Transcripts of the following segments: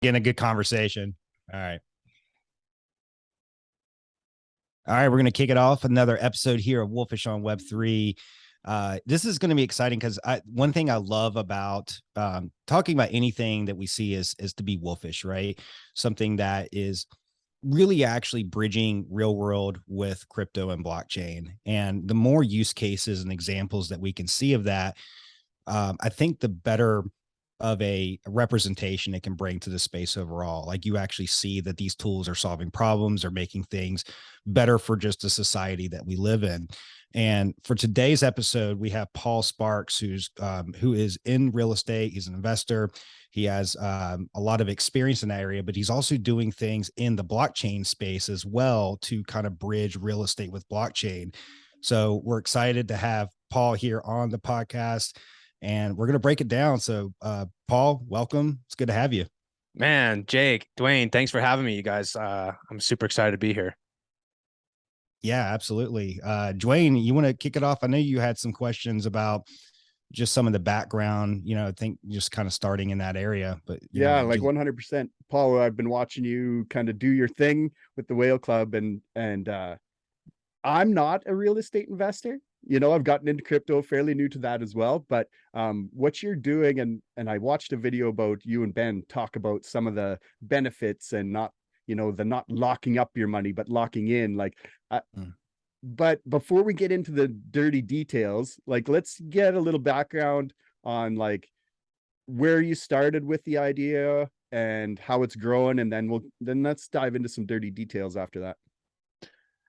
Getting a good conversation. All right. All right. We're going to kick it off. Another episode here of Wolfish on Web3. This is going to be exciting because one thing I love about talking about anything that we see is to be wolfish, right? Something that is really actually bridging real world with crypto and blockchain. And the more use cases and examples that we can see of that, I think the better of a representation it can bring to the space overall. Like you actually see that these tools are solving problems or making things better for just the society that we live in. And for today's episode, we have Paul Sparks, who is in real estate. He's an investor. He has a lot of experience in that area, but he's also doing things in the blockchain space as well to kind of bridge real estate with blockchain. So we're excited to have Paul here on the podcast, and we're going to break it down. So, Paul, welcome. It's good to have you. Man, Jake, Dwayne, thanks for having me, you guys. I'm super excited to be here. Yeah, absolutely. Dwayne, you want to kick it off? I know you had some questions about just some of the background, I think just kind of starting in that area, but yeah, like 100%. Paul, I've been watching you kind of do your thing with the Whale Club, and I'm not a real estate investor. I've gotten into crypto, fairly new to that as well. But what you're doing, and I watched a video about you and Ben talk about some of the benefits and not, the not locking up your money, but locking in. But before we get into the dirty details, let's get a little background on where you started with the idea and how it's growing, and then let's dive into some dirty details after that.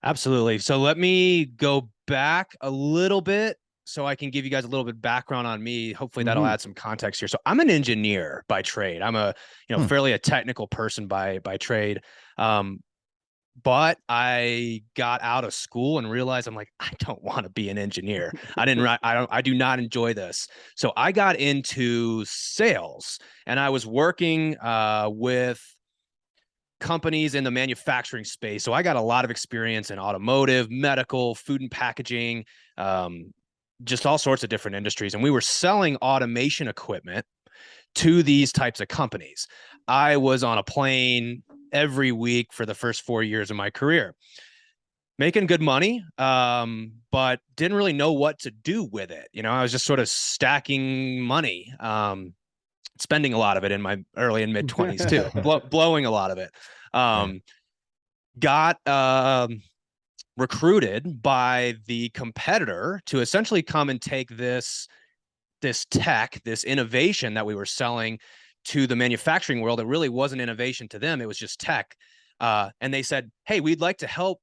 Absolutely. So let me go back a little bit so I can give you guys a little bit of background on me. Hopefully that'll add some context here. So I'm an engineer by trade. I'm fairly a technical person by trade. But I got out of school and realized I'm like, I don't want to be an engineer. I do not enjoy this. So I got into sales, and I was working with companies in the manufacturing space. So I got a lot of experience in automotive, medical, food and packaging, just all sorts of different industries. And we were selling automation equipment to these types of companies. I was on a plane every week for the first 4 years of my career, making good money, but didn't really know what to do with it. I was just sort of stacking money, spending a lot of it in my early and mid 20s too, blowing a lot of it. Got recruited by the competitor to essentially come and take this tech, this innovation that we were selling to the manufacturing world. It really wasn't innovation to them. It was just tech. And they said, hey, we'd like to help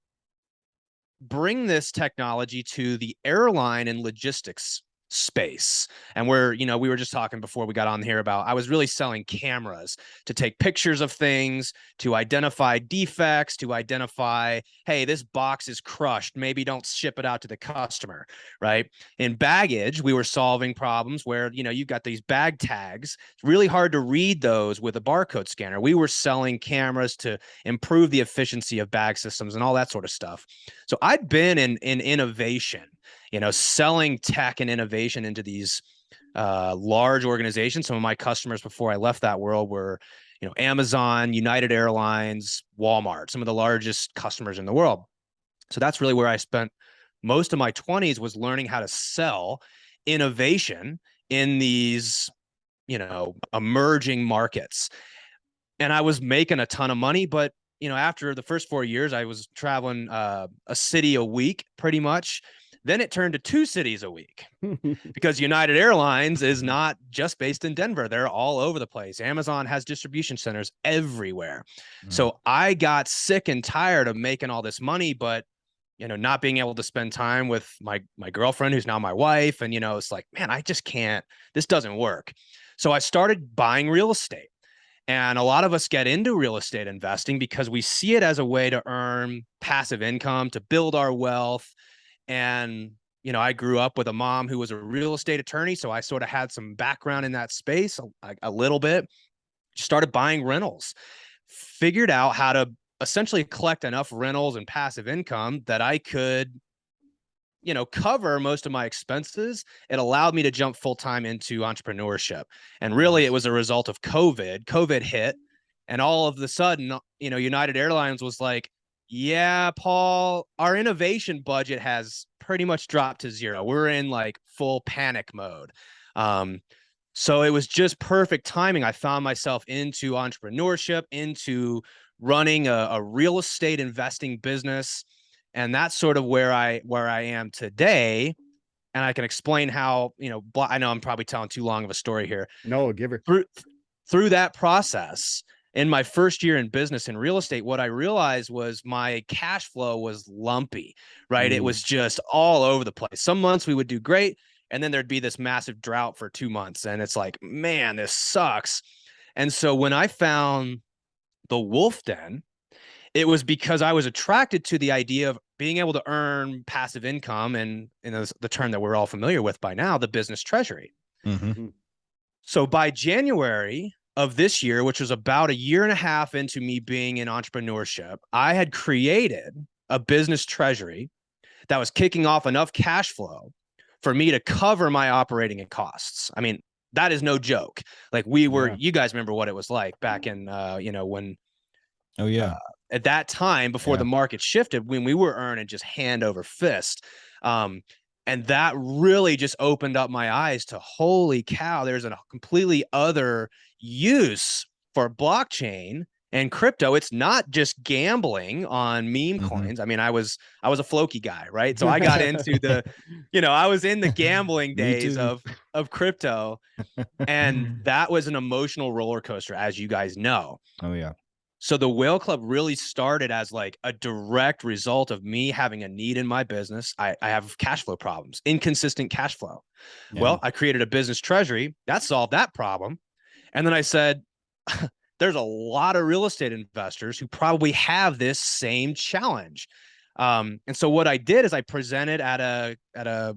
bring this technology to the airline and logistics space. And we were just talking before we got on here about, I was really selling cameras to take pictures of things, to identify defects, to identify, hey, this box is crushed, maybe don't ship it out to the customer, right? In baggage, we were solving problems where, you've got these bag tags. It's really hard to read those with a barcode scanner. We were selling cameras to improve the efficiency of bag systems and all that sort of stuff. So I'd been in innovation, selling tech and innovation into these large organizations. Some of my customers before I left that world were, Amazon, United Airlines, Walmart, some of the largest customers in the world. So that's really where I spent most of my 20s, was learning how to sell innovation in these, emerging markets. And I was making a ton of money, but after the first 4 years, I was traveling a city a week pretty much. Then it turned to 2 cities a week because United Airlines is not just based in Denver. They're all over the place. Amazon has distribution centers everywhere. So I got sick and tired of making all this money, but, not being able to spend time with my girlfriend, who's now my wife. And, it's like, man, I just can't, this doesn't work. So I started buying real estate. And a lot of us get into real estate investing because we see it as a way to earn passive income, to build our wealth. And, I grew up with a mom who was a real estate attorney. So I sort of had some background in that space, a little bit. Started buying rentals, figured out how to essentially collect enough rentals and passive income that I could, cover most of my expenses. It allowed me to jump full-time into entrepreneurship. And really, it was a result of COVID. COVID hit. And all of the sudden, United Airlines was like, yeah, Paul, our innovation budget has pretty much dropped to zero. We're in like full panic mode. So it was just perfect timing. I found myself into entrepreneurship, into running a real estate investing business. And that's sort of where I am today. And I can explain how, I know I'm probably telling too long of a story here. No, give her. Through that process, in my first year in business in real estate, what I realized was my cash flow was lumpy, right? It was just all over the place. Some months we would do great, and then there'd be this massive drought for 2 months. And it's like, man, this sucks. And so when I found the Wolf Den, it was because I was attracted to the idea of being able to earn passive income, and the term that we're all familiar with by now, the business treasury. So by January of this year, which was about a year and a half into me being in entrepreneurship, I had created a business treasury that was kicking off enough cash flow for me to cover my operating costs. I mean, that is no joke. Like you guys remember what it was like back in, when, at that time before the market shifted, when we were earning just hand over fist. And that really just opened up my eyes to, holy cow, there's a completely other use for blockchain and crypto. It's not just gambling on meme coins. I mean, I was a Floki guy, right? So I got into I was in the gambling days of crypto, and that was an emotional roller coaster, as you guys know. Oh yeah. So the Whale Club really started as like a direct result of me having a need in my business. I have cash flow problems, inconsistent cash flow. Yeah. Well, I created a business treasury that solved that problem. And then I said, there's a lot of real estate investors who probably have this same challenge. And so what I did is I presented at a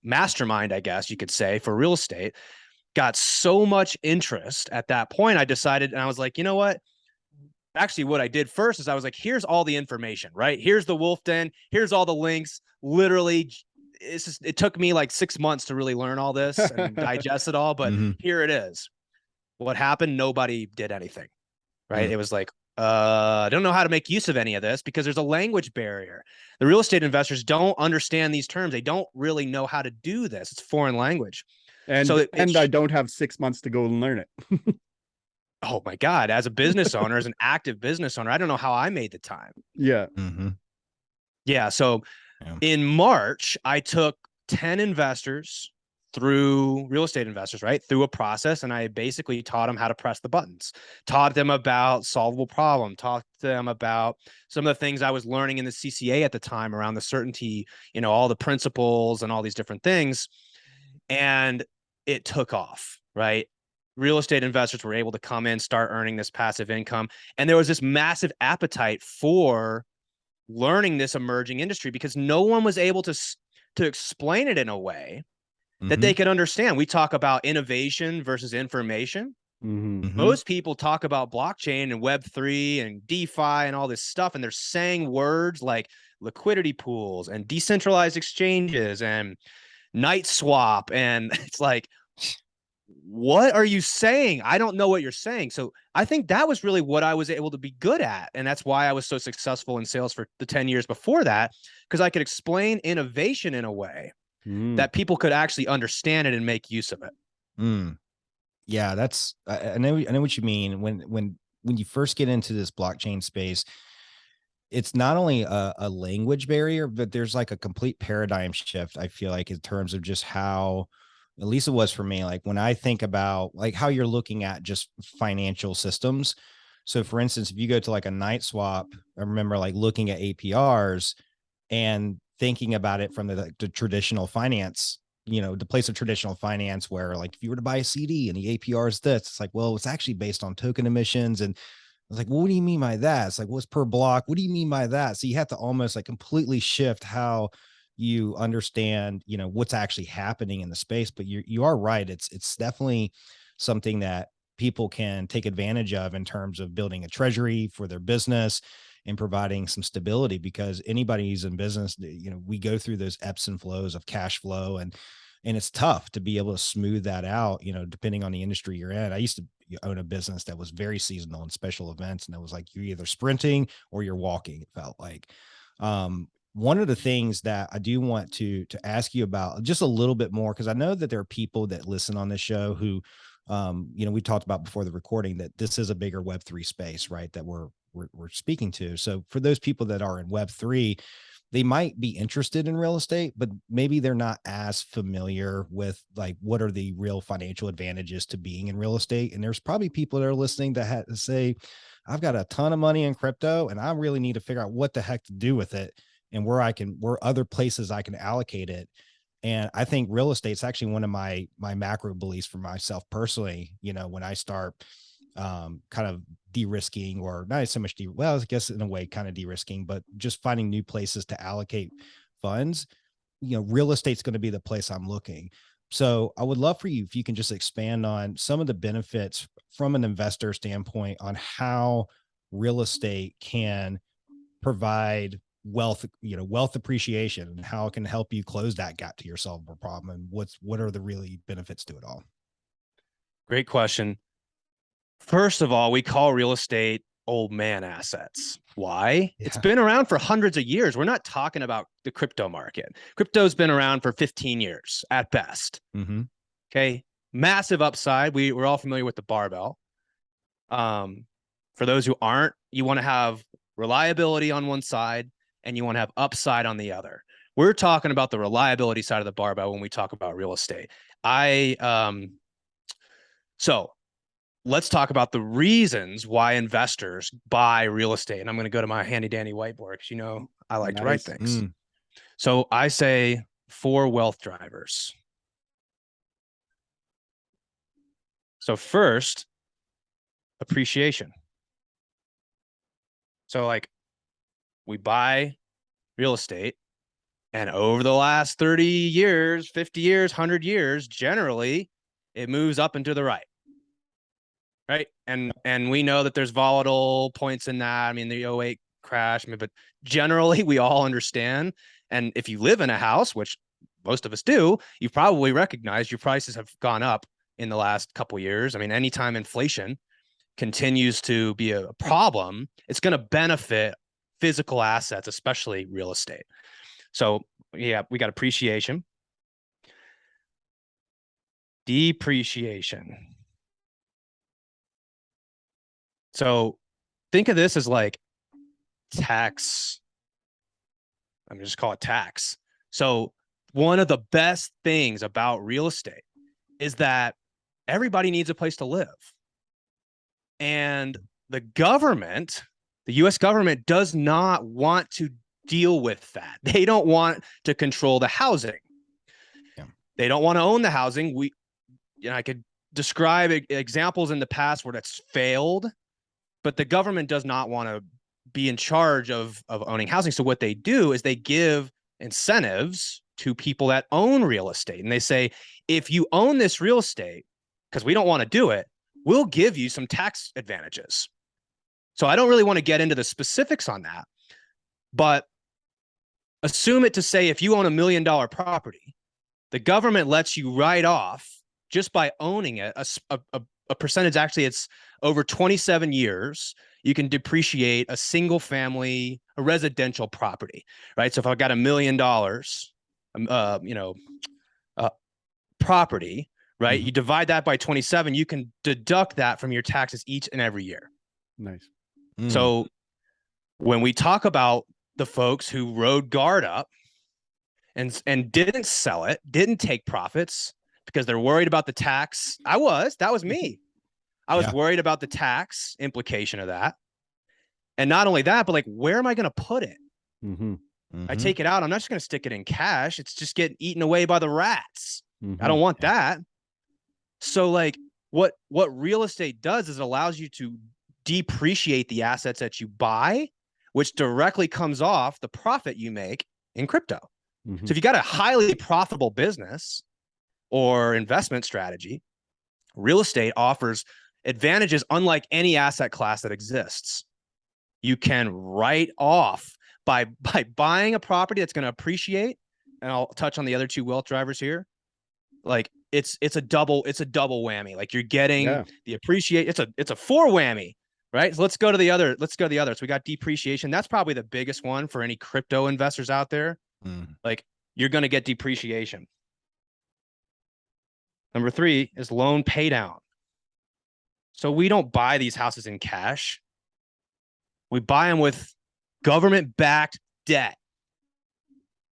mastermind, I guess you could say, for real estate. Got so much interest at that point, I decided, and I was like, you know what? Actually, what I did first is I was like, here's all the information, right? Here's the Wolf Den. Here's all the links. Literally, it took me like 6 months to really learn all this and digest it all, but here it is. What happened? Nobody did anything, right? It was like, I don't know how to make use of any of this because there's a language barrier. The real estate investors don't understand these terms. They don't really know how to do this. It's foreign language. And so I don't have 6 months to go and learn it. Oh my God. As a business owner, as an active business owner, I don't know how I made the time. Yeah. Yeah. So in March, I took 10 investors through real estate investors, right? Through a process. And I basically taught them how to press the buttons, taught them about solvable problem, taught them about some of the things I was learning in the CCA at the time around the certainty, all the principles and all these different things. And it took off, right? Real estate investors were able to come in, start earning this passive income. And there was this massive appetite for learning this emerging industry because no one was able to explain it in a way that they could understand. We talk about innovation versus information. Most people talk about blockchain and Web3 and DeFi and all this stuff, and they're saying words like liquidity pools and decentralized exchanges and night swap. And it's like, what are you saying? I don't know what you're saying. So I think that was really what I was able to be good at. And that's why I was so successful in sales for the 10 years before that, because I could explain innovation in a way that people could actually understand it and make use of it. Yeah, that's, I know what you mean. When you first get into this blockchain space, it's not only a language barrier, but there's like a complete paradigm shift. I feel like in terms of just how, at least it was for me, like when I think about like how you're looking at just financial systems. So for instance, if you go to like a night swap, I remember like looking at APRs and thinking about it from the traditional finance, the place of traditional finance where like if you were to buy a CD and the APR is this, it's like, well, it's actually based on token emissions. And I was like, well, what do you mean by that? It's like, what's per block? What do you mean by that? So you have to almost like completely shift how you understand, what's actually happening in the space. But you are right. It's definitely something that people can take advantage of in terms of building a treasury for their business and providing some stability, because anybody who's in business, we go through those ebbs and flows of cash flow. And And it's tough to be able to smooth that out, you know, depending on the industry you're in. I used to own a business that was very seasonal and special events. And it was like, you're either sprinting or you're walking, it felt like. One of the things that I do want to ask you about just a little bit more, because I know that there are people that listen on this show who, you know, we talked about before the recording that this is a bigger Web3 space, right? That we're speaking to. So for those people that are in Web3, they might be interested in real estate, but maybe they're not as familiar with like, what are the real financial advantages to being in real estate? And there's probably people that are listening that had to say, I've got a ton of money in crypto and I really need to figure out what the heck to do with it and where other places I can allocate it. And I think real estate is actually one of my macro beliefs for myself personally. You know, when I start kind of de-risking, or not so much well, I guess in a way kind of de-risking, but just finding new places to allocate funds, you know, real estate's going to be the place I'm looking. So I would love for you if you can just expand on some of the benefits from an investor standpoint on how real estate can provide wealth, you know, wealth appreciation, and how it can help you close that gap to your solvable problem, and what are the really benefits to it all. Great question. First of all, we call real estate old man assets. Why? Yeah. It's been around for hundreds of years. We're not talking about the crypto market. Crypto's been around for 15 years at best. Mm-hmm. Okay. Massive upside. We're all familiar with the barbell. For those who aren't, you want to have reliability on one side and you want to have upside on the other. We're talking about the reliability side of the barbell when we talk about real estate. So let's talk about the reasons why investors buy real estate. And I'm going to go to my handy dandy whiteboard because, you know, I like to write things. So I say 4 wealth drivers. So first, appreciation. So like we buy real estate, and over the last 30 years, 50 years, 100 years, generally it moves up and to the right. Right. And we know that there's volatile points in that. I mean, the 08 crash, but generally we all understand. And if you live in a house, which most of us do, you probably recognize your prices have gone up in the last couple of years. I mean, anytime inflation continues to be a problem, it's going to benefit physical assets, especially real estate. So yeah, we got appreciation, depreciation. So think of this as like tax. I'm just call it tax. So one of the best things about real estate is that everybody needs a place to live. And the government, the US government, does not want to deal with that. They don't want to control the housing. Yeah. They don't want to own the housing. I could describe examples in the past where that's failed, but the government does not want to be in charge of owning housing. So what they do is they give incentives to people that own real estate. And they say, if you own this real estate, because we don't want to do it, we'll give you some tax advantages. So I don't really want to get into the specifics on that, but assume it to say, if you own $1 million property, the government lets you write off just by owning it a percentage. Actually, it's over 27 years. You can depreciate a single family, a residential property, right? So if I've got $1 million, property, right? Mm-hmm. You divide that by 27, you can deduct that from your taxes each and every year. Nice. So when we talk about the folks who rode guard up and didn't sell it, didn't take profits because they're worried about the tax. That was me. I was worried about the tax implication of that. And not only that, but like, where am I going to put it? Mm-hmm. Mm-hmm. I take it out. I'm not just going to stick it in cash. It's just getting eaten away by the rats. Mm-hmm. I don't want that. So like what real estate does is it allows you to depreciate the assets that you buy, which directly comes off the profit you make in crypto. Mm-hmm. So if you got a highly profitable business or investment strategy, real estate offers advantages unlike any asset class that exists. You can write off by buying a property that's going to appreciate, and I'll touch on the other 2 wealth drivers here. Like it's a double whammy. Like you're getting Yeah. the appreciate. It's a four whammy, right? So let's go to the other. So we got depreciation. That's probably the biggest one for any crypto investors out there. Like you're going to get depreciation. Number 3 is loan pay down. So we don't buy these houses in cash. We buy them with government-backed debt.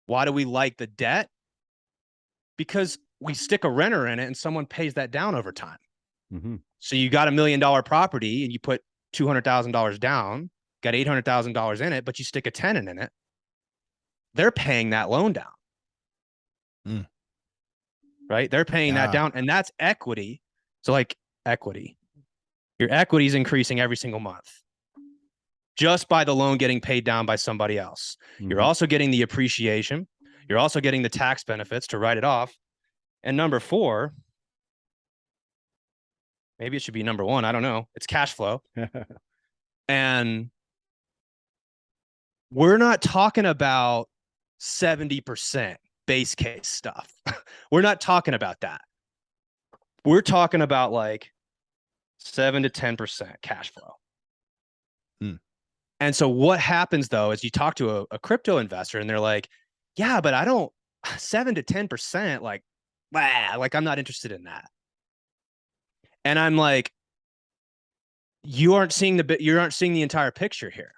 Why do we like the debt? Because we stick a renter in it and someone pays that down over time. So you got $1 million property and you put $200,000 down, got $800,000 in it, but you stick a tenant in it. They're paying that loan down. Right? They're paying that down, and that's equity. So like equity, your equity is increasing every single month just by the loan getting paid down by somebody else. You're also getting the appreciation. You're also getting the tax benefits to write it off. And number 4, maybe it should be number 1. I don't know. It's cash flow. And we're not talking about 70% base case stuff. We're not talking about that. We're talking about like 7 to 10% cash flow. And so what happens though is you talk to a crypto investor and they're like, yeah, but I don't 7 to 10%, like I'm not interested in that. And I'm like, you aren't seeing the entire picture here,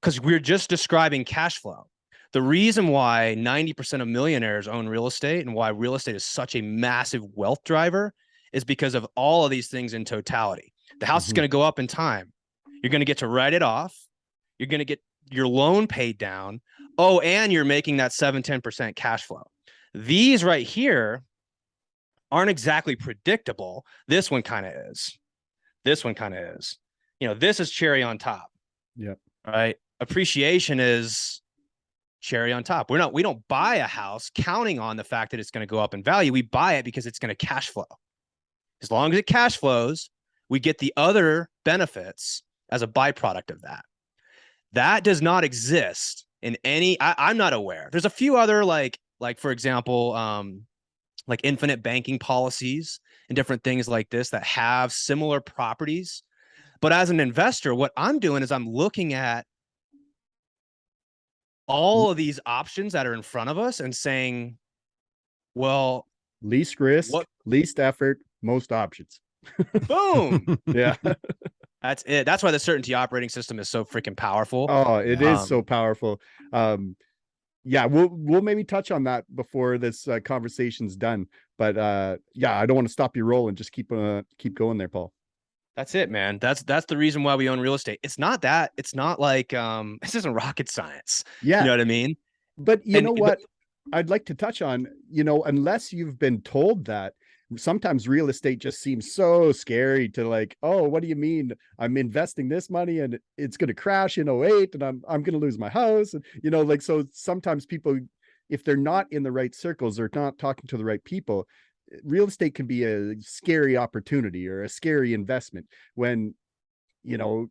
because we're just describing cash flow. The reason why 90% of millionaires own real estate and why real estate is such a massive wealth driver is because of all of these things in totality. The house is going to go up in time. You're going to get to write it off. You're going to get your loan paid down. Oh, and you're making that 7-10% cash flow. These right here aren't exactly predictable. This one kind of is. This one kind of is. You know, this is cherry on top. Yep. Right? Appreciation is cherry on top. We don't buy a house counting on the fact that it's going to go up in value. We buy it because it's going to cash flow. As long as it cash flows, we get the other benefits as a byproduct of that. That does not exist in any, I'm not aware. There's a few other like for example, like infinite banking policies and different things like this that have similar properties. But as an investor, what I'm doing is I'm looking at all of these options that are in front of us and saying, well, least risk, least effort, most options. Boom. Yeah. That's it. That's why the certainty operating system is so freaking powerful. Oh, it is so powerful. Yeah, we'll maybe touch on that before this conversation's done. But yeah, I don't want to stop you rolling. Just keep going there, Paul. That's it, man. That's the reason why we own real estate. It's not like this isn't rocket science. Yeah. You know what I mean? But you know what I'd like to touch on, unless you've been told that, sometimes real estate just seems so scary to like, oh, what do you mean I'm investing this money and it's going to crash in 08 and I'm going to lose my house? And, like, so sometimes people, if they're not in the right circles, they're not talking to the right people, real estate can be a scary opportunity or a scary investment when the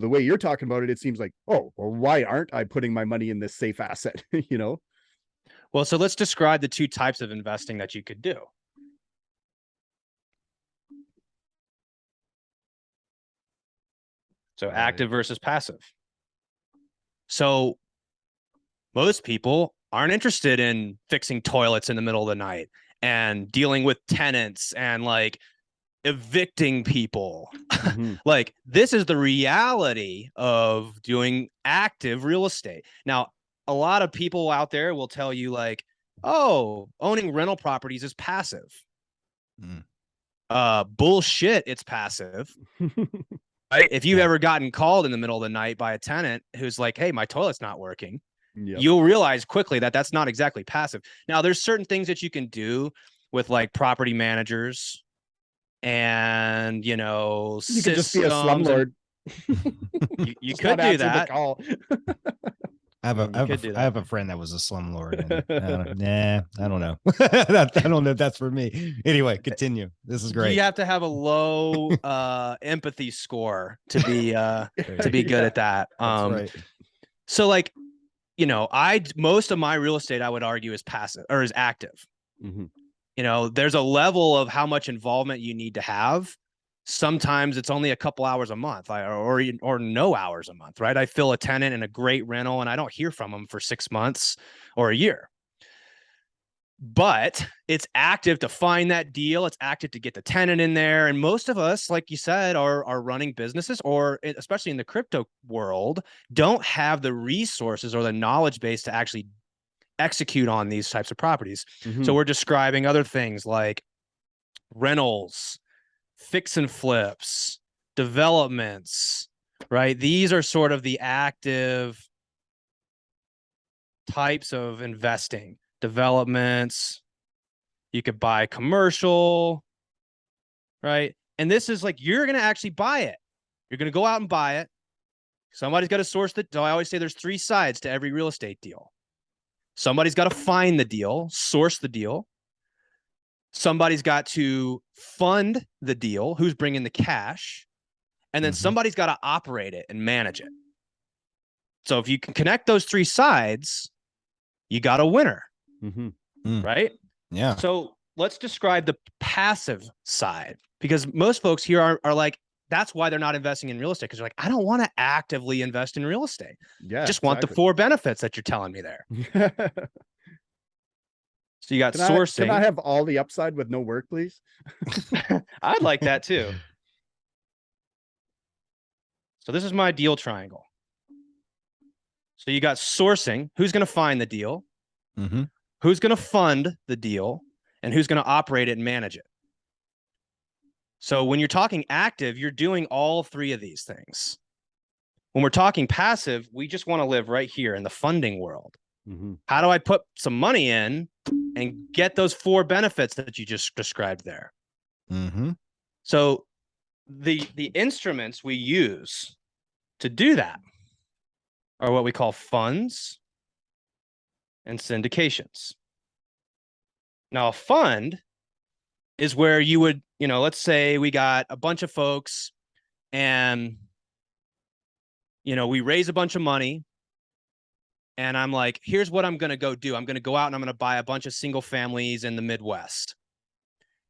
way you're talking about it, it seems like, oh, well, why aren't I putting my money in this safe asset? Well, so let's describe the 2 types of investing that you could do. So active versus passive. So most people aren't interested in fixing toilets in the middle of the night and dealing with tenants and like evicting people. Like, this is the reality of doing active real estate. Now, a lot of people out there will tell you like, oh, owning rental properties is passive. Bullshit, it's passive. Right? If you've ever gotten called in the middle of the night by a tenant who's like, hey, my toilet's not working, you'll realize quickly that that's not exactly passive. Now, there's certain things that you can do with like property managers and, you could just be a slumlord. You could do that. I have a friend that was a slumlord. I don't know. I don't know if that's for me. Anyway, continue. This is great. You have to have a low empathy score to be good at that. That's right. So like, most of my real estate I would argue is passive or is active. You know, there's a level of how much involvement you need to have. Sometimes it's only a couple hours a month, or no hours a month, right? I fill a tenant in a great rental and I don't hear from them for 6 months or a year. But it's active to find that deal. It's active to get the tenant in there. And most of us, like you said, are running businesses, or especially in the crypto world, don't have the resources or the knowledge base to actually execute on these types of properties. So we're describing other things like rentals, fix and flips, developments, right? These are sort of the active types of investing. Developments, you could buy commercial, right? And this is like, you're going to actually buy it. You're going to go out and buy it. Somebody's got to source the, so I always say there's 3 sides to every real estate deal. Somebody's got to find the deal, source the deal. Somebody's got to fund the deal, who's bringing the cash. And then somebody's got to operate it and manage it. So if you can connect those 3 sides, you got a winner. Right? Yeah. So let's describe the passive side, because most folks here are like, that's why they're not investing in real estate, because they're like, I don't want to actively invest in real estate. Yeah. Just want the 4 benefits that you're telling me there. So you got sourcing. Can I have all the upside with no work, please? I'd like that too. So this is my deal triangle. So you got sourcing, who's going to find the deal, who's going to fund the deal, and who's going to operate it and manage it. So when you're talking active, you're doing all 3 of these things. When we're talking passive, we just want to live right here in the funding world. How do I put some money in and get those 4 benefits that you just described there? So the instruments we use to do that are what we call funds and syndications. Now, a fund is where you would, you know, let's say we got a bunch of folks and, you know, we raise a bunch of money and I'm like, here's what I'm going to go do. I'm going to go out and I'm going to buy a bunch of single families in the Midwest.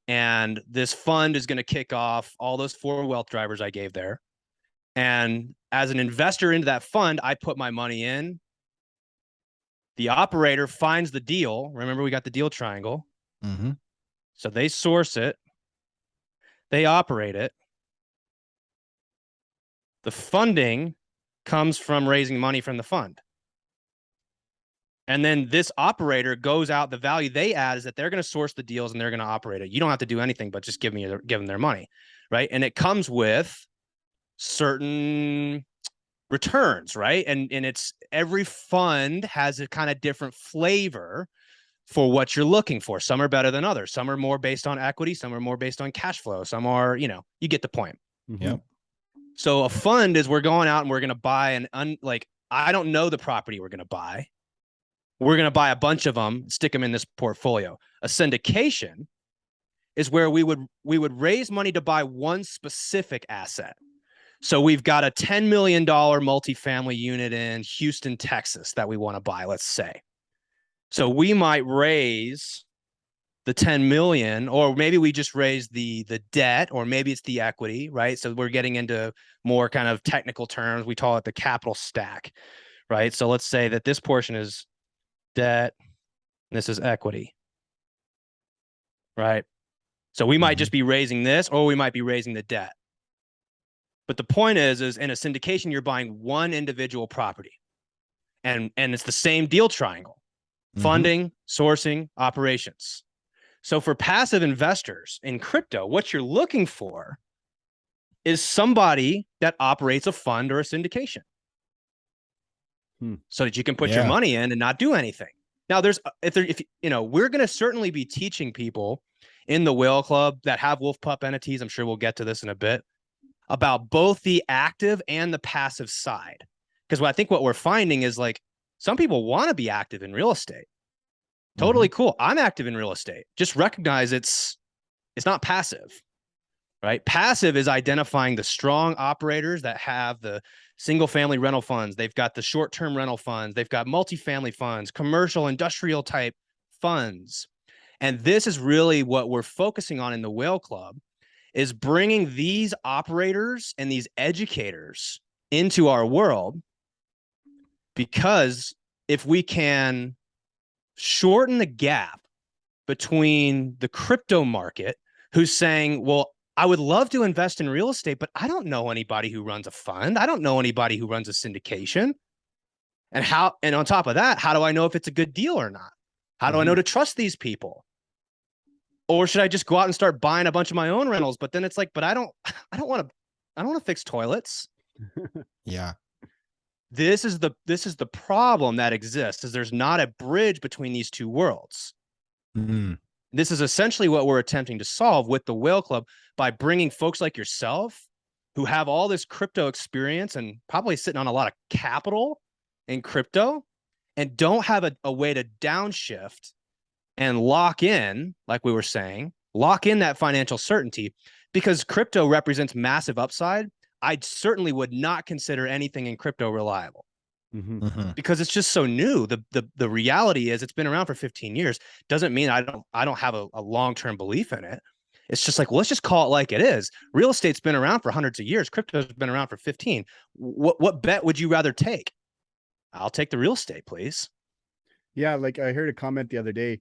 And this fund is going to kick off all those 4 wealth drivers I gave there. And as an investor into that fund, I put my money in. The operator finds the deal. Remember, we got the deal triangle. So they source it. They operate it. The funding comes from raising money from the fund. And then this operator goes out, the value they add is that they're going to source the deals and they're going to operate it. You don't have to do anything but just give them their money, right? And it comes with certain returns, right? And it's, every fund has a kind of different flavor for what you're looking for. Some are better than others. Some are more based on equity. Some are more based on cash flow. Some are, you know, you get the point. Yep. So a fund is, we're going out and we're going to buy like, I don't know the property we're going to buy. We're going to buy a bunch of them, stick them in this portfolio. A syndication is where we would raise money to buy one specific asset. So we've got a $10 million multifamily unit in Houston, Texas that we want to buy, let's say. So we might raise the 10 million, or maybe we just raise the debt, or maybe it's the equity, right? So we're getting into more kind of technical terms. We call it the capital stack, right? So let's say that this portion is debt, and this is equity, right? So we might just be raising this, or we might be raising the debt. But the point is in a syndication, you're buying one individual property, and it's the same deal triangle: funding, sourcing, operations. So for passive investors in crypto, what you're looking for is somebody that operates a fund or a syndication, so that you can put your money in and not do anything. Now, if you know, we're going to certainly be teaching people in the Whale Club that have Wolf Pup entities, I'm sure we'll get to this in a bit, about both the active and the passive side. Because I think what we're finding is, like, some people want to be active in real estate. Totally cool. I'm active in real estate. Just recognize it's not passive, right? Passive is identifying the strong operators that have the single family rental funds. They've got the short-term rental funds. They've got multifamily funds, commercial, industrial type funds. And this is really what we're focusing on in the Whale Club, is bringing these operators and these educators into our world. Because if we can shorten the gap between the crypto market, who's saying, well, I would love to invest in real estate, but I don't know anybody who runs a fund. I don't know anybody who runs a syndication. And on top of that, how do I know if it's a good deal or not? How do I know to trust these people? Or should I just go out and start buying a bunch of my own rentals? But then it's like, but I don't want to fix toilets. Yeah. This is the problem that exists, is there's not a bridge between these two worlds. This is essentially what we're attempting to solve with the Whale Club, by bringing folks like yourself who have all this crypto experience and probably sitting on a lot of capital in crypto and don't have a way to downshift and lock in, like we were saying, lock in that financial certainty, because crypto represents massive upside. I certainly would not consider anything in crypto reliable. Because it's just so new. The reality is it's been around for 15 years. Doesn't mean I don't have a long-term belief in it. It's just like, well, let's just call it like it is. Real estate's been around for hundreds of years. Crypto's been around for 15. What bet would you rather take? I'll take the real estate, please. Yeah, like I heard a comment the other day.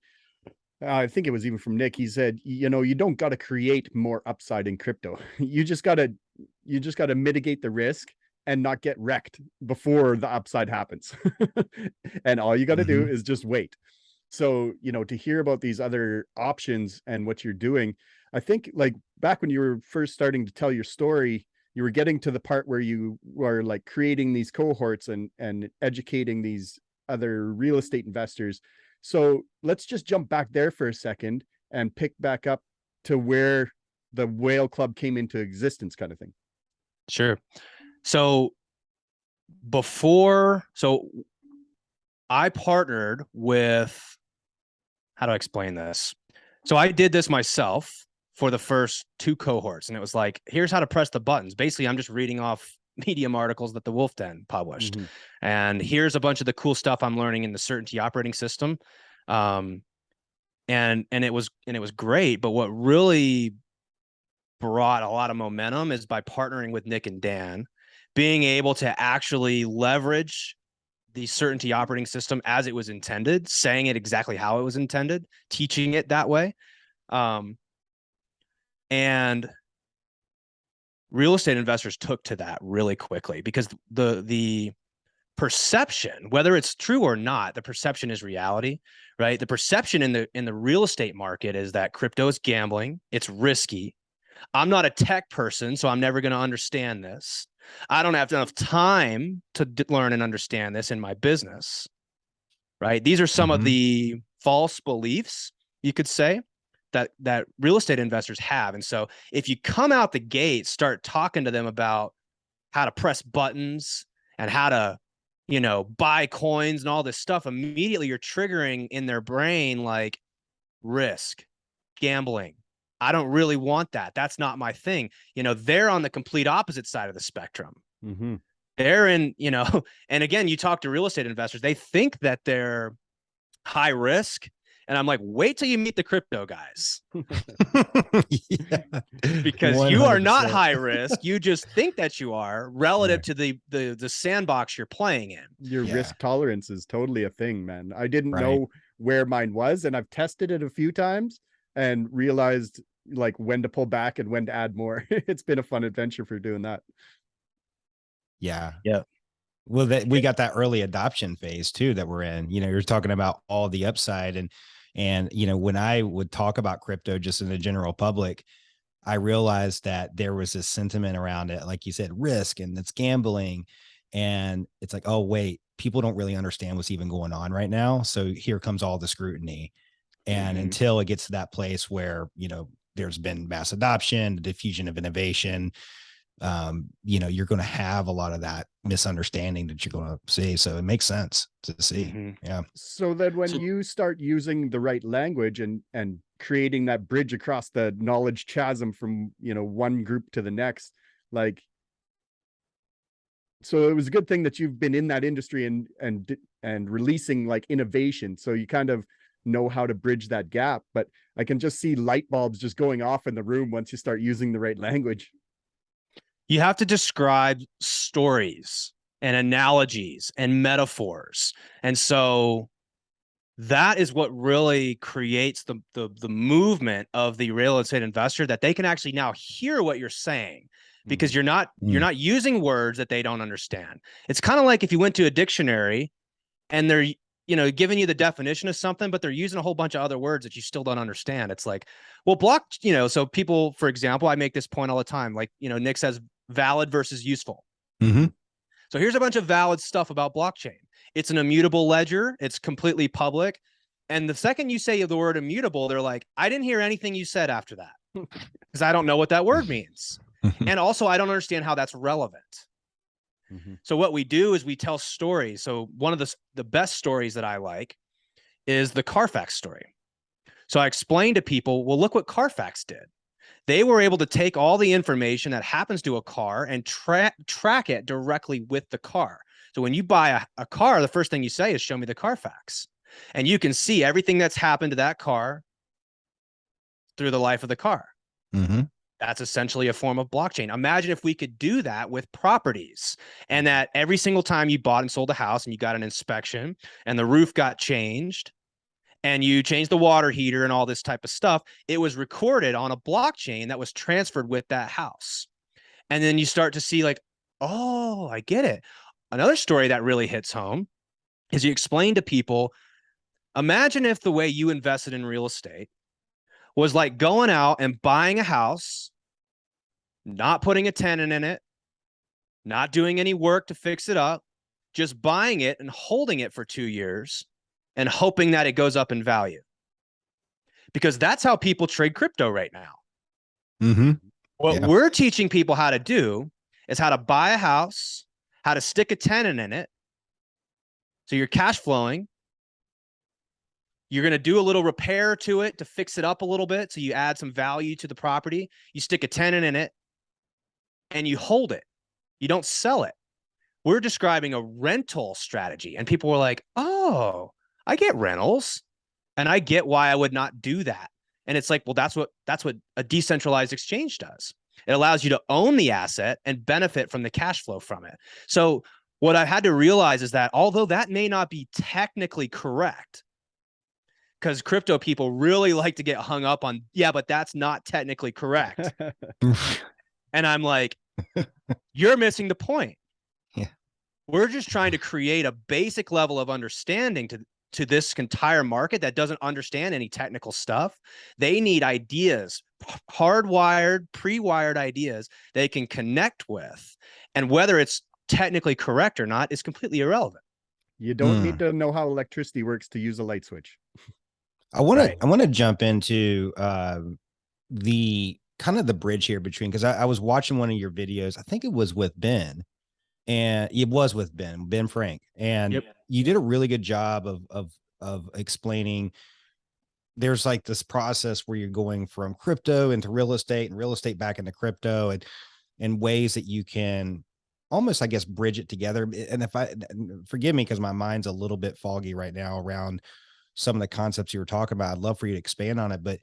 I think it was even from Nick. He said, you know, you don't got to create more upside in crypto. You just got to mitigate the risk and not get wrecked before the upside happens. And all you got to do is just wait. So, you know, to hear about these other options and what you're doing, I think like back when you were first starting to tell your story, you were getting to the part where you were like creating these cohorts and educating these other real estate investors. So let's just jump back there for a second and pick back up to where the Whale Club came into existence, kind of thing. Sure. So I partnered with, how do I explain this? So I did this myself for the first 2 cohorts, and it was like, here's how to press the buttons. Basically, I'm just reading off Medium articles that the Wolf Den published. And here's a bunch of the cool stuff I'm learning in the Certainty operating system. And it was great. But what really brought a lot of momentum is by partnering with Nick and Dan, being able to actually leverage the Certainty operating system as it was intended, saying it exactly how it was intended, teaching it that way. And real estate investors took to that really quickly, because the perception, whether it's true or not, the perception is reality, right? The perception in the real estate market is that crypto is gambling, it's risky. I'm not a tech person, so I'm never going to understand this. I don't have enough time to learn and understand this in my business, right? These are some of the false beliefs, you could say, that real estate investors have. And so if you come out the gate, start talking to them about how to press buttons and how to, you know, buy coins and all this stuff, immediately you're triggering in their brain like risk, gambling. I don't really want that. That's not my thing. You know, they're on the complete opposite side of the spectrum. They're in, you know, and again, you talk to real estate investors, they think that they're high risk. And I'm like, wait till you meet the crypto guys. Because 100%. You are not high risk. You just think that you are relative to the sandbox you're playing in. Your risk tolerance is totally a thing, man. I didn't know where mine was, and I've tested it a few times and realized like when to pull back and when to add more. It's been a fun adventure for doing that. Yeah. Well, we got that early adoption phase too that we're in. You know, you're talking about all the upside, and you know, when I would talk about crypto just in the general public, I realized that there was this sentiment around it, like you said, risk, and it's gambling, and it's like, oh wait, people don't really understand what's even going on right now. So here comes all the scrutiny, and until it gets to that place where, you know, there's been mass adoption, the diffusion of innovation, you know, you're going to have a lot of that misunderstanding that you're going to see. So it makes sense to see. Yeah. So then when you start using the right language and creating that bridge across the knowledge chasm from, you know, one group to the next, like, so it was a good thing that you've been in that industry and releasing like innovation. So you kind of know how to bridge that gap. But I can just see light bulbs just going off in the room once you start using the right language. You have to describe stories and analogies and metaphors. And so that is what really creates the movement of the real estate investor, that they can actually now hear what you're saying, because you're not using words that they don't understand. It's kind of like if you went to a dictionary and they're, you know, giving you the definition of something, but they're using a whole bunch of other words that you still don't understand. It's like, well, you know, so people, for example, I make this point all the time, like, you know, Nick says valid versus useful. So here's a bunch of valid stuff about blockchain. It's an immutable ledger. It's completely public. And the second you say the word immutable, they're like, I didn't hear anything you said after that, because I don't know what that word means. And also, I don't understand how that's relevant. So what we do is we tell stories. So one of the best stories that I like is the Carfax story. So I explain to people, well, look what Carfax did. They were able to take all the information that happens to a car and track it directly with the car. So when you buy a car, the first thing you say is, show me the Carfax. And you can see everything that's happened to that car through the life of the car. That's essentially a form of blockchain. Imagine if we could do that with properties, and that every single time you bought and sold a house and you got an inspection and the roof got changed and you changed the water heater and all this type of stuff, it was recorded on a blockchain that was transferred with that house. And then you start to see like, oh, I get it. Another story that really hits home is you explain to people, imagine if the way you invested in real estate was like going out and buying a house, not putting a tenant in it, not doing any work to fix it up, just buying it and holding it for 2 years and hoping that it goes up in value. Because that's how people trade crypto right now. What we're teaching people how to do is how to buy a house, how to stick a tenant in it. So you're cash flowing. You're going to do a little repair to it to fix it up a little bit. So you add some value to the property. You stick a tenant in it and you hold it. You don't sell it. We're describing a rental strategy. And people were like, oh, I get rentals and I get why I would not do that. And it's like, well, that's what a decentralized exchange does. It allows you to own the asset and benefit from the cash flow from it. So what I had to realize is that although that may not be technically correct, because crypto people really like to get hung up on, yeah, but that's not technically correct. And I'm like, you're missing the point. We're just trying to create a basic level of understanding to this entire market that doesn't understand any technical stuff. They need ideas, hardwired, pre-wired ideas they can connect with. And whether it's technically correct or not is completely irrelevant. You don't need to know how electricity works to use a light switch. I want to jump into the kind of the bridge here between, because I was watching one of your videos. I think it was with Ben, and it was with Ben Frank, and you did a really good job of explaining. There's like this process where you're going from crypto into real estate and real estate back into crypto, and ways that you can almost, I guess, bridge it together. And forgive me, because my mind's a little bit foggy right now around some of the concepts you were talking about. I'd love for you to expand on it, but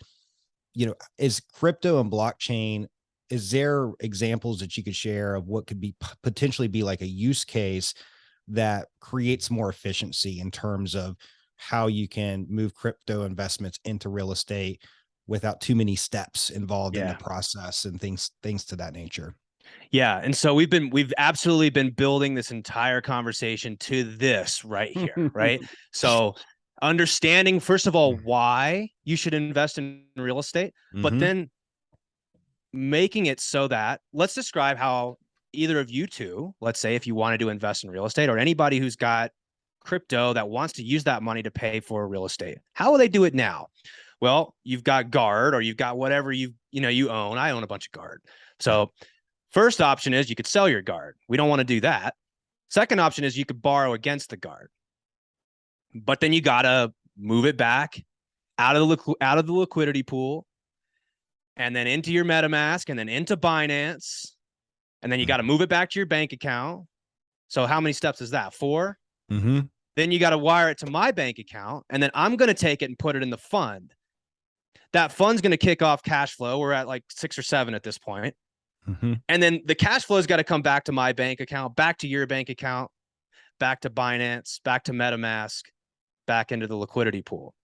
you know, is crypto and blockchain, is there examples that you could share of what could be potentially be like a use case that creates more efficiency in terms of how you can move crypto investments into real estate without too many steps involved in the process and things to that nature? Yeah. And so we've absolutely been building this entire conversation to this right here. Right. So understanding, first of all, why you should invest in real estate, but then making it so that, let's describe how either of you two, let's say if you wanted to invest in real estate, or anybody who's got crypto that wants to use that money to pay for real estate, how will they do it now? Well, you've got Guard, or you've got whatever you own. I own a bunch of Guard. So first option is you could sell your Guard. We don't want to do that. Second option is you could borrow against the Guard. But then you got to move it back out of the liquidity pool, and then into your MetaMask, and then into Binance. And then you got to move it back to your bank account. So how many steps is that? 4? Then you got to wire it to my bank account, and then I'm going to take it and put it in the fund. That fund's going to kick off cash flow. We're at like 6 or 7 at this point. And then the cash flow's got to come back to my bank account, back to your bank account, back to Binance, back to MetaMask, back into the liquidity pool.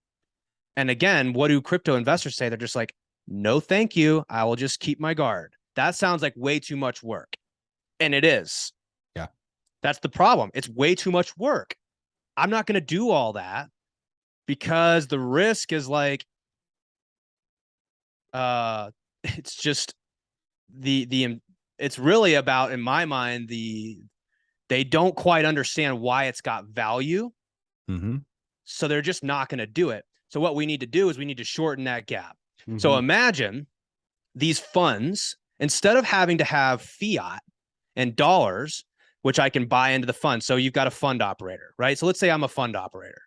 And again, what do crypto investors say? They're just like, no, thank you. I will just keep my guard. That sounds like way too much work. And it is. Yeah. That's the problem. It's way too much work. I'm not going to do all that because the risk is like, it's just it's really about, in my mind, they don't quite understand why it's got value. So they're just not going to do it. So what we need to do is we need to shorten that gap. So imagine these funds, instead of having to have fiat and dollars, which I can buy into the fund. So you've got a fund operator, right? So let's say I'm a fund operator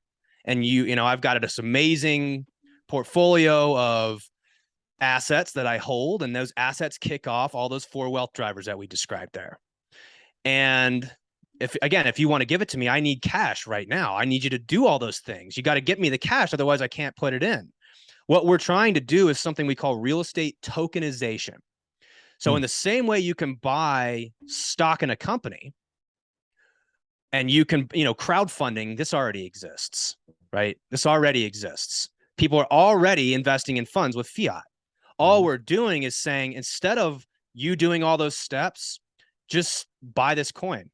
and I've got this amazing portfolio of assets that I hold, and those assets kick off all those 4 wealth drivers that we described there. And if you want to give it to me, I need cash right now. I need you to do all those things. You got to get me the cash. Otherwise I can't put it in. What we're trying to do is something we call real estate tokenization. So in the same way you can buy stock in a company and you can, crowdfunding, this already exists, right? This already exists. People are already investing in funds with fiat. All we're doing is saying, instead of you doing all those steps, just buy this coin.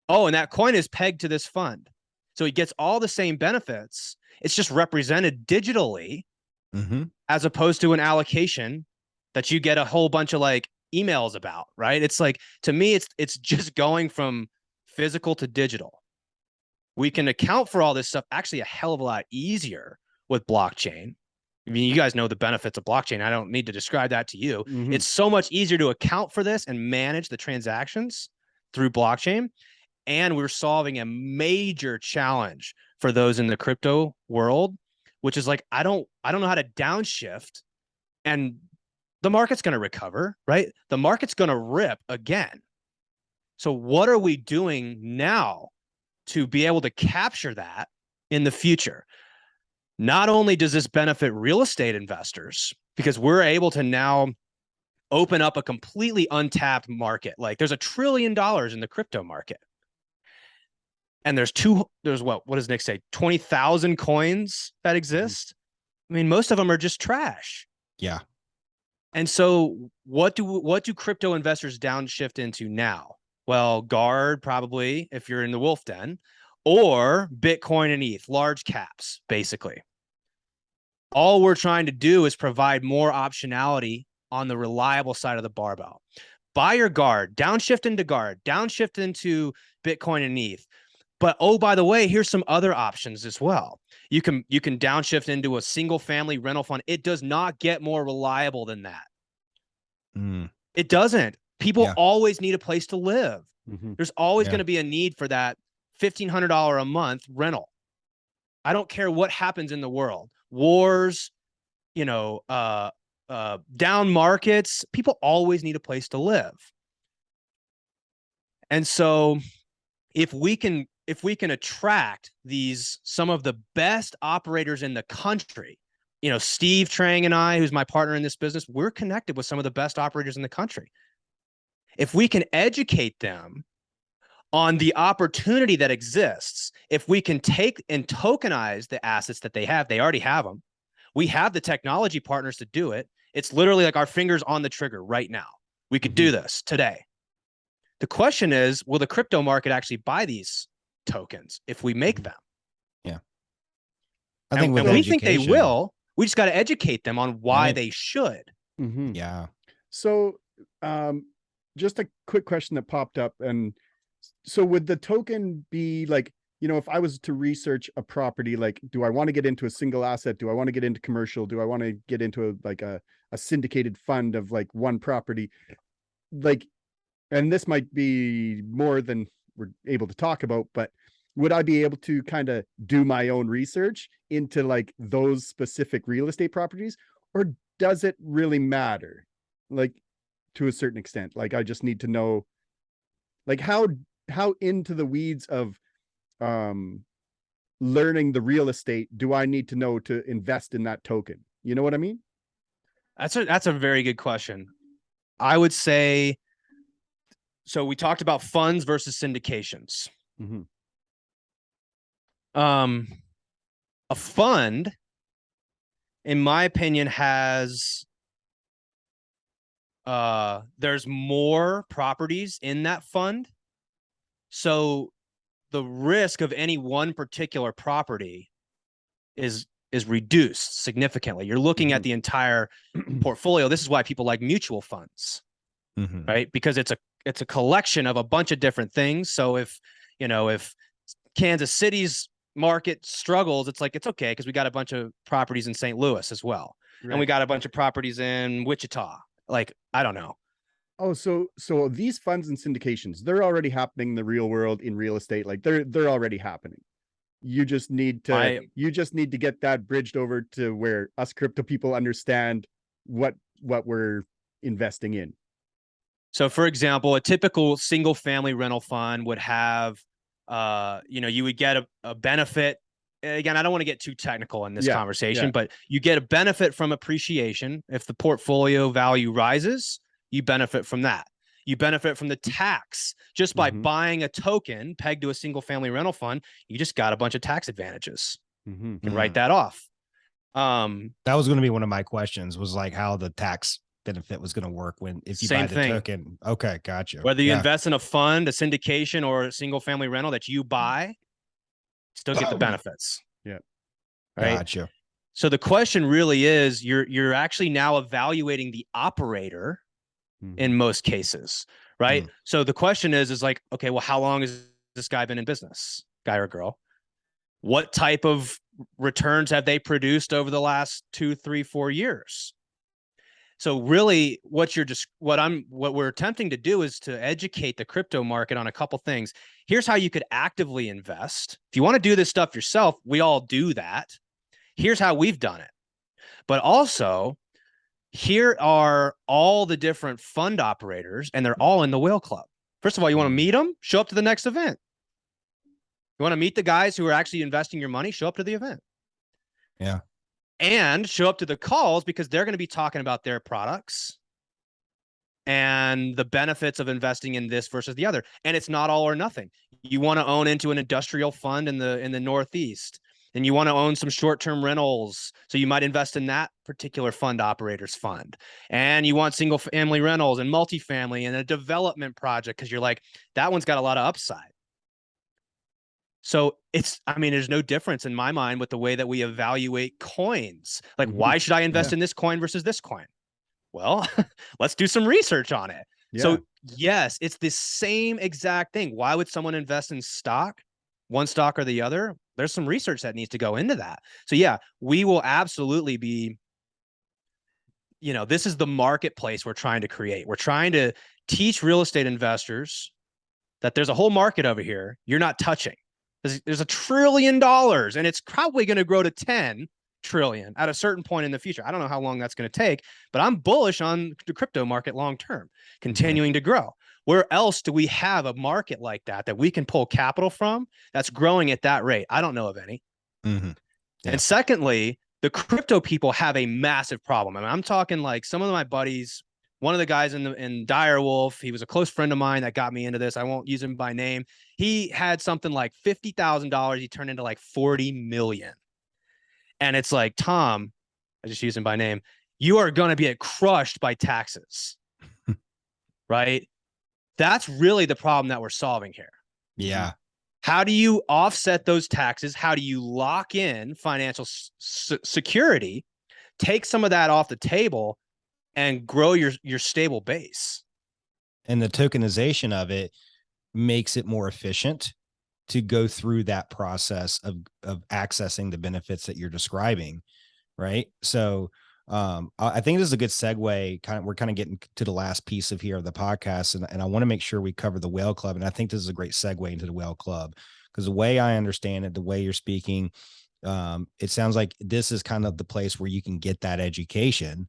Oh, and that coin is pegged to this fund. So it gets all the same benefits. It's just represented digitally as opposed to an allocation that you get a whole bunch of like emails about, right? It's like, to me, it's just going from physical to digital. We can account for all this stuff actually a hell of a lot easier with blockchain. I mean, you guys know the benefits of blockchain. I don't need to describe that to you. It's so much easier to account for this and manage the transactions through blockchain. And we're solving a major challenge for those in the crypto world, which is like, I don't know how to downshift, and the market's going to recover, right? The market's going to rip again. So what are we doing now to be able to capture that in the future? Not only does this benefit real estate investors, because we're able to now open up a completely untapped market. Like there's $1 trillion in the crypto market. And there's what does Nick say? 20,000 coins that exist. I mean, most of them are just trash. Yeah. And so what do crypto investors downshift into now? Well, Guard, probably, if you're in the wolf den, or Bitcoin and ETH, large caps, basically. All we're trying to do is provide more optionality on the reliable side of the barbell. Buy your Guard, downshift into Guard, downshift into Bitcoin and ETH. But oh, by the way, here's some other options as well. You can downshift into a single family rental fund. It does not get more reliable than that. It doesn't. People always need a place to live. There's always going to be a need for that $1,500 a month rental. I don't care what happens in the world. Wars, down markets, people always need a place to live. And so if we can attract some of the best operators in the country, Steve Trang and I, who's my partner in this business, we're connected with some of the best operators in the country. If we can educate them on the opportunity that exists, if we can take and tokenize the assets that they already have them. We have the technology partners to do it. It's literally like our fingers on the trigger right now. We could do this today. The question is, will the crypto market actually buy these tokens if we make them? Yeah. I think we think they will. We just got to educate them on why they should. Yeah. So just a quick question that popped up. And so would the token be like, if I was to research a property, like, do I want to get into a single asset? Do I want to get into commercial? Do I want to get into a syndicated fund of like one property? Like, and this might be more than we're able to talk about, but would I be able to kind of do my own research into like those specific real estate properties, or does it really matter? Like, to a certain extent, like I just need to know, like, how how into the weeds of learning the real estate do I need to know to invest in that token? You know what I mean? That's a very good question. I would say, so we talked about funds versus syndications. Mm-hmm. A fund, in my opinion, has there's more properties in that fund. So the risk of any one particular property is reduced significantly. You're looking at the entire portfolio. This is why people like mutual funds, right? Because it's a collection of a bunch of different things. So if Kansas City's market struggles, it's like, it's okay, because we got a bunch of properties in St. Louis as well. Right. And we got a bunch of properties in Wichita. Like, I don't know. Oh, so these funds and syndications, they're already happening in the real world in real estate. Like they're already happening. You just need to get that bridged over to where us crypto people understand what we're investing in. So for example, a typical single family rental fund would have you would get a benefit. Again, I don't want to get too technical in this conversation, but you get a benefit from appreciation. If the portfolio value rises, you benefit from that. You benefit from the tax just by buying a token pegged to a single family rental fund. You just got a bunch of tax advantages. You can write that off. That was going to be one of my questions, was like how the tax benefit was going to work if you buy the token. Okay, gotcha. Whether you invest in a fund, a syndication, or a single family rental that you buy, still get the benefits. Yeah. Right. Gotcha. So the question really is, you're actually now evaluating the operator in most cases, right? So the question is like, okay, well, how long has this guy been in business, guy or girl? What type of returns have they produced over the last 2, 3, 4 years? So really what we're attempting to do is to educate the crypto market on a couple things. Here's how you could actively invest. If you want to do this stuff yourself, we all do that. Here's how we've done it. But also, here are all the different fund operators, and they're all in the Whale Club. First of all, you want to meet them? Show up to the next event. You want to meet the guys who are actually investing your money? Show up to the event. Yeah. And show up to the calls, because they're going to be talking about their products and the benefits of investing in this versus the other. And it's not all or nothing. You want to own into an industrial fund in the Northeast, and you want to own some short-term rentals. So you might invest in that particular fund operator's fund. And you want single family rentals and multifamily and a development project, because you're like, that one's got a lot of upside. So there's no difference in my mind with the way that we evaluate coins. Like, why should I invest in this coin versus this coin? Well, let's do some research on it. Yeah. So yes, it's the same exact thing. Why would someone invest in stock, one stock or the other? There's some research that needs to go into that. So yeah, we will absolutely be, this is the marketplace we're trying to create. We're trying to teach real estate investors that there's a whole market over here you're not touching. There's $1 trillion, and it's probably going to grow to 10 trillion at a certain point in the future. I don't know how long that's going to take, but I'm bullish on the crypto market long term, continuing to grow. Where else do we have a market like that we can pull capital from that's growing at that rate? I don't know of any. Yeah. And secondly, the crypto people have a massive problem. I mean, I'm talking like some of my buddies. One of the guys in Direwolf, he was a close friend of mine that got me into this. I won't use him by name. He had something like $50,000. He turned into like 40 million. And it's like, Tom, I just use him by name. You are going to get crushed by taxes, right? That's really the problem that we're solving here. Yeah. How do you offset those taxes? How do you lock in financial security, take some of that off the table, and grow your stable base? And the tokenization of it makes it more efficient to go through that process of accessing the benefits that you're describing, right? So I think this is a good segue. We're kind of getting to the last piece of the podcast, and I want to make sure we cover the Whale Club. And I think this is a great segue into the Whale Club, because the way I understand it, the way you're speaking, it sounds like this is kind of the place where you can get that education.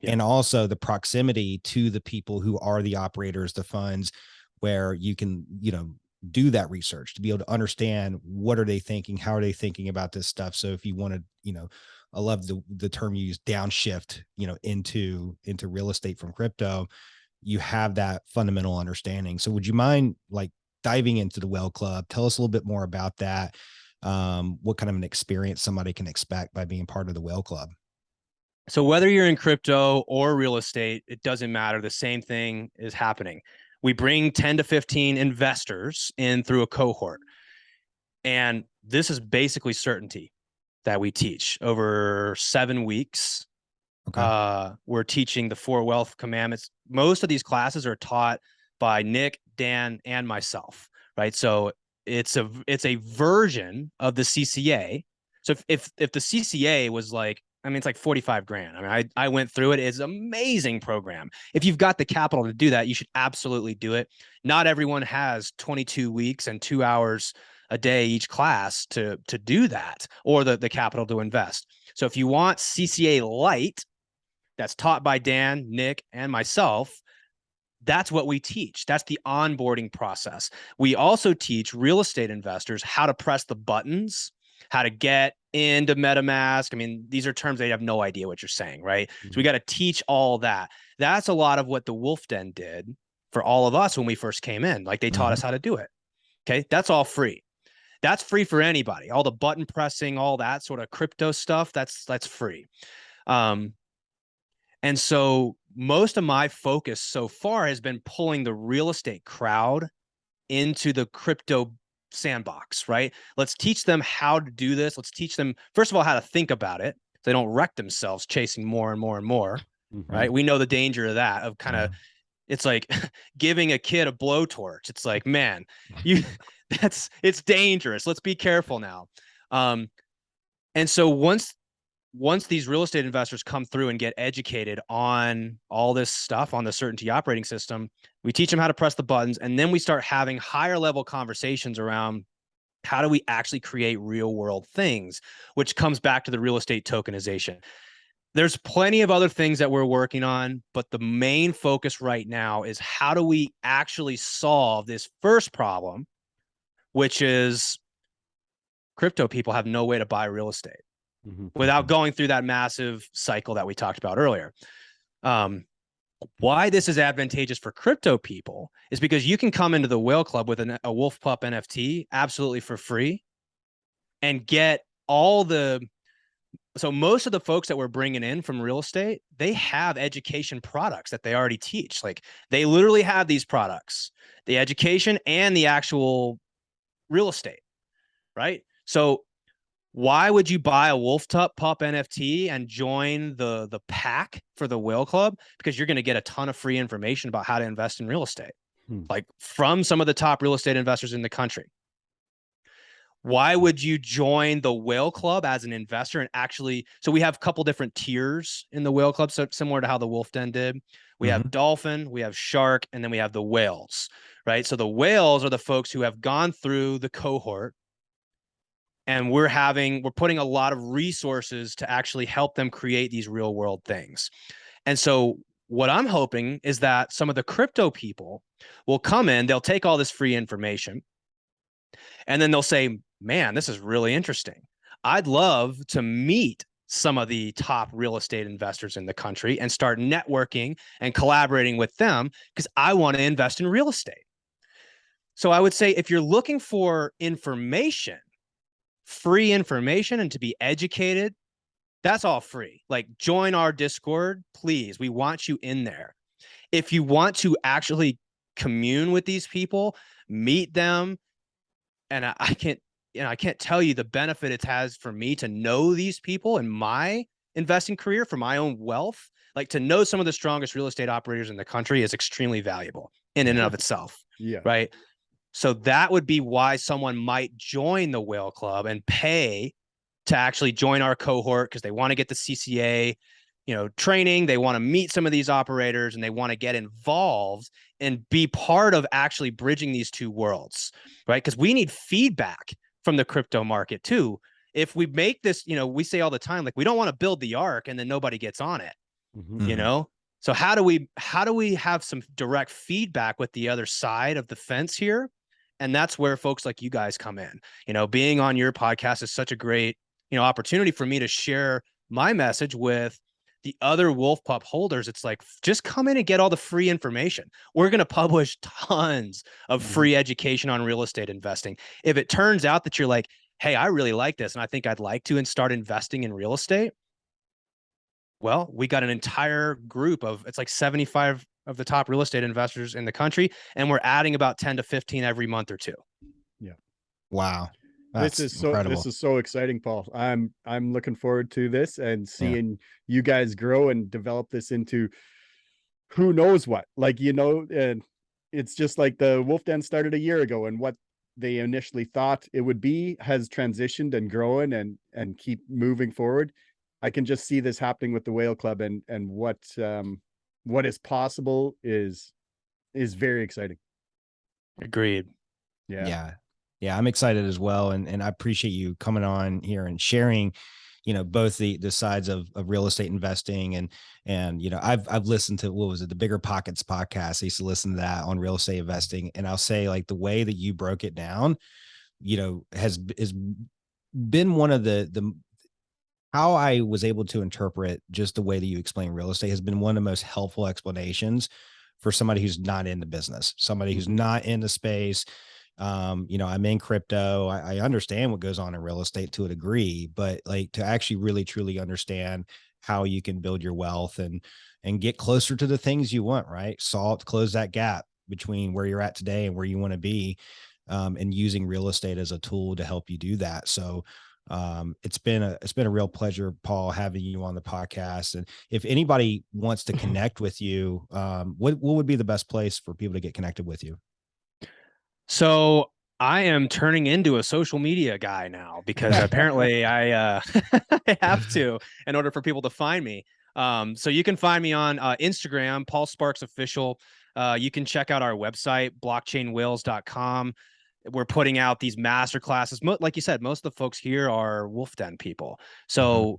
And also the proximity to the people who are the operators, the funds, where you can, do that research, to be able to understand what are they thinking, how are they thinking about this stuff. So if you want to, I love the term you use, downshift, into real estate from crypto, you have that fundamental understanding. So would you mind like diving into the Whale Club? Tell us a little bit more about that. What kind of an experience somebody can expect by being part of the Whale Club? So whether you're in crypto or real estate, it doesn't matter. The same thing is happening. We bring 10 to 15 investors in through a cohort. And this is basically certainty that we teach over 7 weeks. Okay. We're teaching the 4 wealth commandments. Most of these classes are taught by Nick, Dan, and myself, right? So it's a version of the CCA. So if the CCA was like, I mean, it's like 45 grand. I mean, I went through it. It's an amazing program. If you've got the capital to do that, you should absolutely do it. Not everyone has 22 weeks and 2 hours a day each class to do that, or the capital to invest. So if you want CCA Light, that's taught by Dan, Nick, and myself, that's what we teach. That's the onboarding process. We also teach real estate investors how to press the buttons, how to get into MetaMask. I mean, these are terms they have no idea what you're saying, right? So we got to teach all that. That's a lot of what the Wolf Den did for all of us when we first came in. Like they taught us how to do it. Okay. That's all free. That's free for anybody. All the button pressing, all that sort of crypto stuff, that's free. And so most of my focus so far has been pulling the real estate crowd into the crypto sandbox, right? Let's teach them how to do this. Let's teach them, first of all, how to think about it, so they don't wreck themselves chasing more and more and more, right? We know the danger of that, of kind of, it's like giving a kid a blowtorch. It's like, man, it's dangerous. Let's be careful now. And so once these real estate investors come through and get educated on all this stuff, on the certainty operating system, we teach them how to press the buttons. And then we start having higher level conversations around how do we actually create real world things, which comes back to the real estate tokenization. There's plenty of other things that we're working on, but the main focus right now is how do we actually solve this first problem, which is crypto people have no way to buy real estate without going through that massive cycle that we talked about earlier. Why this is advantageous for crypto people is because you can come into the Whale Club with a Wolf Pup NFT absolutely for free and get all so most of the folks that we're bringing in from real estate, they have education products that they already teach. Like they literally have these products, the education and the actual real estate, right? So why would you buy a Wolf Pup NFT and join the pack for the Whale Club? Because you're going to get a ton of free information about how to invest in real estate, like from some of the top real estate investors in the country. Why would you join the Whale Club as an investor and actually, so we have a couple different tiers in the Whale Club, so similar to how the Wolf Den did. We have dolphin, we have shark, and then we have the whales, right? So the whales are the folks who have gone through the cohort, and we're putting a lot of resources to actually help them create these real world things. And so what I'm hoping is that some of the crypto people will come in, they'll take all this free information, and then they'll say, man, this is really interesting. I'd love to meet some of the top real estate investors in the country and start networking and collaborating with them because I want to invest in real estate. So I would say if you're looking for information, free information, and to be educated, that's all free. Like join our Discord, please. We want you in there. If you want to actually commune with these people, meet them, and I can't tell you the benefit it has for me to know these people in my investing career for my own wealth. Like to know some of the strongest real estate operators in the country is extremely valuable in and of itself. Yeah. Right. So that would be why someone might join the Whale Club and pay to actually join our cohort because they want to get the CCA, training. They want to meet some of these operators and they want to get involved and be part of actually bridging these two worlds, right? Because we need feedback from the crypto market too. If we make this, we say all the time, like we don't want to build the ark and then nobody gets on it, So how do we have some direct feedback with the other side of the fence here And that's where folks like you guys come in. Being on your podcast is such a great, opportunity for me to share my message with the other Wolf Pup holders. It's like, just come in and get all the free information. We're going to publish tons of free education on real estate investing. If it turns out that you're like, hey, I really like this and I think I'd like to and start investing in real estate, well, we got an entire group of, it's like 75 of the top real estate investors in the country, and we're adding about 10 to 15 every month or two. Yeah. Wow. That's incredible. This is so exciting, Paul. I'm looking forward to this and seeing you guys grow and develop this into who knows what. Like, and it's just like the Wolf Den started a year ago, and what they initially thought it would be has transitioned and grown and keep moving forward. I can just see this happening with the Whale Club, and what is possible is very exciting. Agreed. Yeah. I'm excited as well. And I appreciate you coming on here and sharing, both the sides of real estate investing and, I've listened to, what was it? The Bigger Pockets podcast. I used to listen to that on real estate investing. And I'll say, like, the way that you broke it down, has been one of the how I was able to interpret just the way that you explain real estate has been one of the most helpful explanations for somebody who's not in the business, somebody who's not in the space. I'm in crypto. I understand what goes on in real estate to a degree, but like, to actually really truly understand how you can build your wealth and get closer to the things you want, right? Close that gap between where you're at today and where you want to be, and using real estate as a tool to help you do that. So it's been a real pleasure, Paul, having you on the podcast. And if anybody wants to connect with you, what would be the best place for people to get connected with you? So I am turning into a social media guy now, because apparently I have to, in order for people to find me. So you can find me on Instagram, Paul Sparks Official. You can check out our website, blockchainwhales.com. We're putting out these master classes. Like you said, most of the folks here are Wolf Den people. So,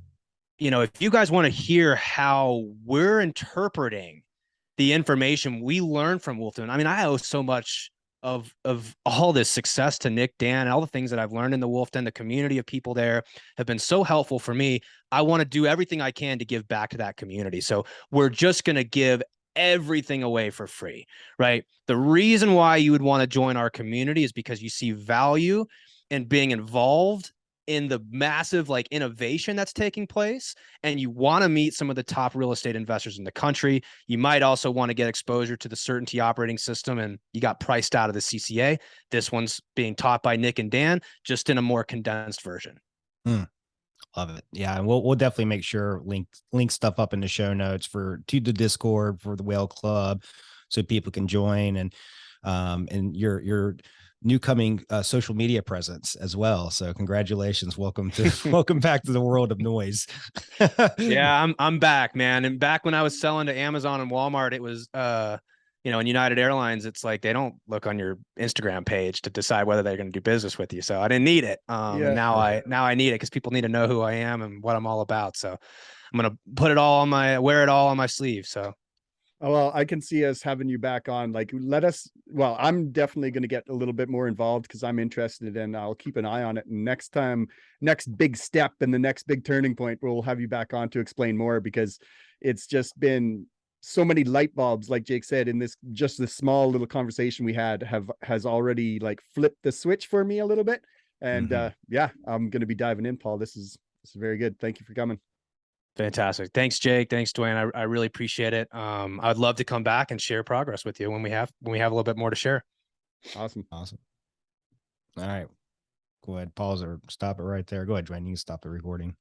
if you guys want to hear how we're interpreting the information we learned from Wolf Den, I mean, I owe so much of all this success to Nick, Dan, all the things that I've learned in the Wolf Den. The community of people there have been so helpful for me. I want to do everything I can to give back to that community. So we're just going to give everything away for free, right? The reason why you would want to join our community is because you see value in being involved in the massive innovation that's taking place, and you want to meet some of the top real estate investors in the country. You might also want to get exposure to the certainty operating system, and you got priced out of the CCA. This one's being taught by Nick and Dan, just in a more condensed version. Love it. Yeah. And we'll definitely make sure link stuff up in the show notes to the Discord for the Whale Club, so people can join, and your new coming social media presence as well. So congratulations. Welcome back to the world of noise. Yeah, I'm back, man. And back when I was selling to Amazon and Walmart, it was in United Airlines, it's like they don't look on your Instagram page to decide whether they're going to do business with you. So I didn't need it. And now I need it, because people need to know who I am and what I'm all about. So I'm going to wear it all on my sleeve. So. Oh, well, I can see us having you back on. Like, I'm definitely going to get a little bit more involved, because I'm interested, and I'll keep an eye on it. And next big step and the next big turning point, we'll have you back on to explain more, because it's just been so many light bulbs, like Jake said, in this small little conversation we has already flipped the switch for me a little bit. And I'm going to be diving in, Paul. This is very good. Thank you for coming. Fantastic. Thanks, Jake. Thanks, Dwayne. I really appreciate it. I'd love to come back and share progress with you when we have a little bit more to share. Awesome. All right. Go ahead. Pause or stop it right there. Go ahead, Dwayne. You can stop the recording.